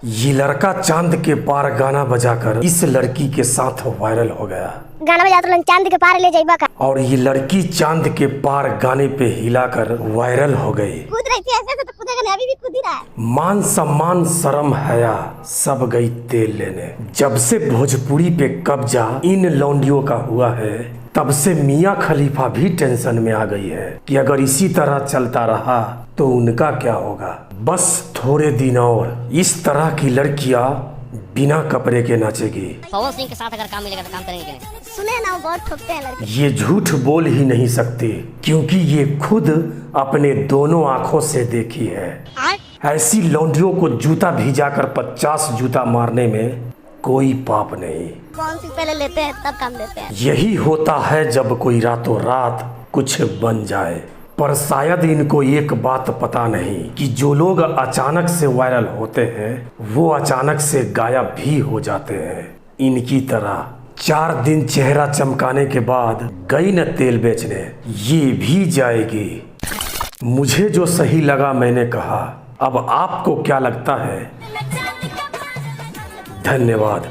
ये लड़का चांद के पार गाना बजाकर इस लड़की के साथ वायरल हो गया। गाना बजा तो चांद के पार ले जाइबा का। और ये लड़की चांद के पार गाने पे हिलाकर वायरल हो गई। कूद रही थी ऐसे तो कूदेगा नहीं, अभी भी कूद ही रहा है। मान सम्मान शर्म हया सब गई तेल लेने। जब से भोजपुरी पे कब्जा इन लौंडियों का हुआ है, तब से मियां खलीफा भी टेंशन में आ गई है कि अगर इसी तरह चलता रहा तो उनका क्या होगा। बस थोड़े दिन और इस तरह की लड़कियां बिना कपड़े के नाचेगी। पवन सिंह के साथ अगर काम मिलेगा तो काम करेंगे कि नहीं? सुने ना, वो बहुत ठोकते हैं लड़के। ये झूठ बोल ही नहीं सकती क्योंकि ये खुद अपने दोनों आंखों से देखी है। ऐसी लौंडियों को जूता भिजाकर 50 जूता मारने में कोई पाप नहीं। कौन सी पहले लेते हैं तब काम देते हैं। यही होता है जब कोई रातों रात कुछ बन जाए। पर शायद इनको एक बात पता नहीं कि जो लोग अचानक से वायरल होते हैं वो अचानक से गायब भी हो जाते हैं। इनकी तरह 4 दिन चेहरा चमकाने के बाद गई न तेल बेचने, ये भी जाएगी। मुझे जो सही लगा मैंने कहा, अब आपको क्या लगता है? धन्यवाद।